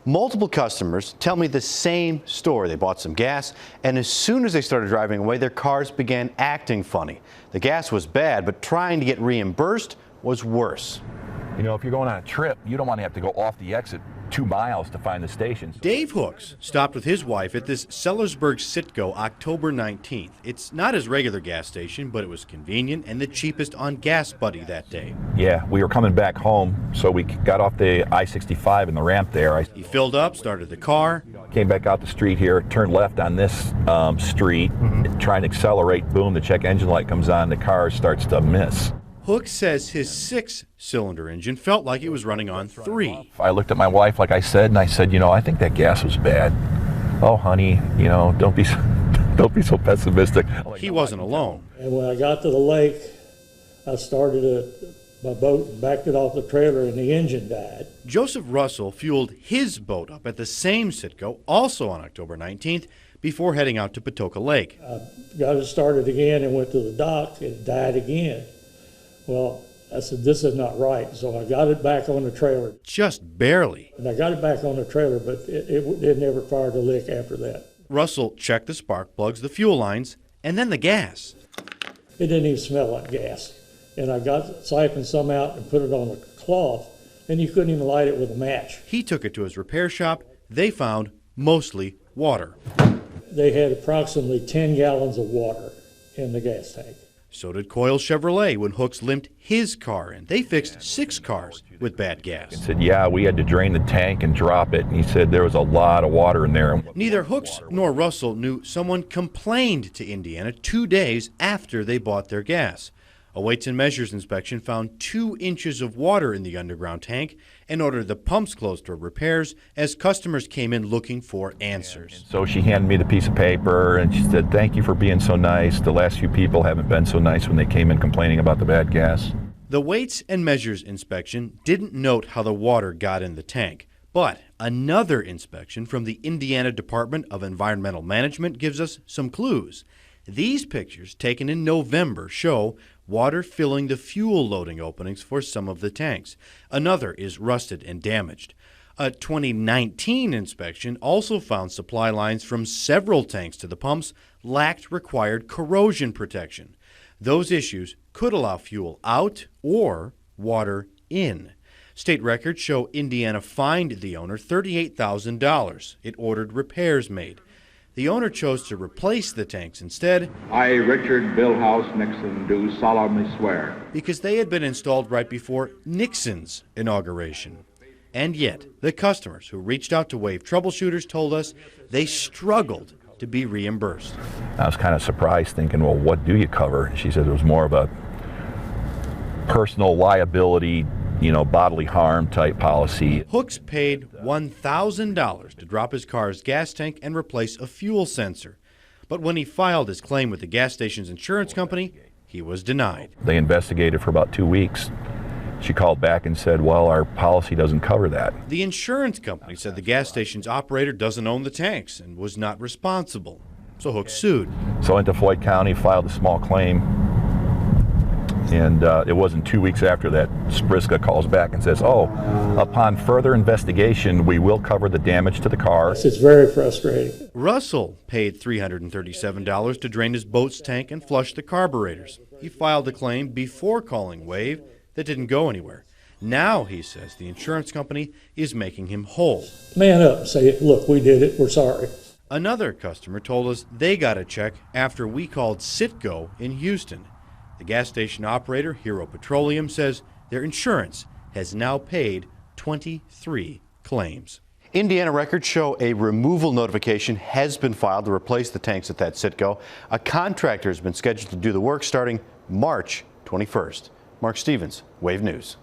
Multiple customers tell me the same story. They bought some gas, and as soon as they started driving away, their cars began acting funny. The gas was bad, but trying to get reimbursed was worse. You know, if you're going on a trip, you don't want to have to go off the exit 2 miles to find the station. Dave Hoeks stopped with his wife at this Sellersburg CITGO October 19th. It's not his regular gas station, but it was convenient and the cheapest on GasBuddy that day. Yeah, we were coming back home, so we got off the I-65 in the ramp there. He filled up, started the car. Came back out the street here, turned left on this street, trying to accelerate, boom, the check engine light comes on, the car starts to miss. Hoeks says his 6-cylinder engine felt like it was running on 3. I looked at my wife, like I said, and I said, you know, I think that gas was bad. Oh, honey, you know, don't be so pessimistic. He wasn't alone. And when I got to the lake, I started my boat and backed it off the trailer, and the engine died. Joseph Russell fueled his boat up at the same CITGO, also on October 19th, before heading out to Patoka Lake. I got it started again and went to the dock, and it died again. Well, I said, this is not right, so I got it back on the trailer. Just barely. And I got it back on the trailer, but it never fired a lick after that. Russell checked the spark plugs, the fuel lines, and then the gas. It didn't even smell like gas. And I siphoned some out and put it on a cloth, and you couldn't even light it with a match. He took it to his repair shop. They found mostly water. They had approximately 10 gallons of water in the gas tank. So did Coyle Chevrolet when Hoeks limped his car in. They fixed 6 cars with bad gas. He said, yeah, we had to drain the tank and drop it. And he said there was a lot of water in there. Neither Hoeks nor Russell knew someone complained to Indiana 2 days after they bought their gas. A Weights and Measures inspection found 2 inches of water in the underground tank and ordered the pumps closed for repairs as customers came in looking for answers. So she handed me the piece of paper and she said, thank you for being so nice. The last few people haven't been so nice when they came in complaining about the bad gas. The Weights and Measures inspection didn't note how the water got in the tank, but another inspection from the Indiana Department of Environmental Management gives us some clues. These pictures, taken in November, show water filling the fuel loading openings for some of the tanks. Another is rusted and damaged. A 2019 inspection also found supply lines from several tanks to the pumps lacked required corrosion protection. Those issues could allow fuel out or water in. State records show Indiana fined the owner $38,000. It ordered repairs made. The owner chose to replace the tanks instead. I, Richard Billhouse Nixon, do solemnly swear. Because they had been installed right before Nixon's inauguration. And yet, the customers who reached out to Wave troubleshooters told us they struggled to be reimbursed. I was kind of surprised, thinking, well, what do you cover? She said it was more of a personal liability, bodily harm type policy. Hoeks paid $1,000 to drop his car's gas tank and replace a fuel sensor. But when he filed his claim with the gas station's insurance company, he was denied. They investigated for about 2 weeks. She called back and said, well, our policy doesn't cover that. The insurance company said the gas station's operator doesn't own the tanks and was not responsible. So Hoeks sued. So I went to Floyd County, filed a small claim. And it wasn't 2 weeks after that, Spriska calls back and says, oh, upon further investigation, we will cover the damage to the car. It's very frustrating. Russell paid $337 to drain his boat's tank and flush the carburetors. He filed a claim before calling Wave that didn't go anywhere. Now, he says, the insurance company is making him whole. Man up and say, look, we did it, we're sorry. Another customer told us they got a check after we called CITGO in Houston. The gas station operator, Hero Petroleum, says their insurance has now paid 23 claims. Indiana records show a removal notification has been filed to replace the tanks at that CITGO. A contractor has been scheduled to do the work starting March 21st. Mark Stevens, Wave News.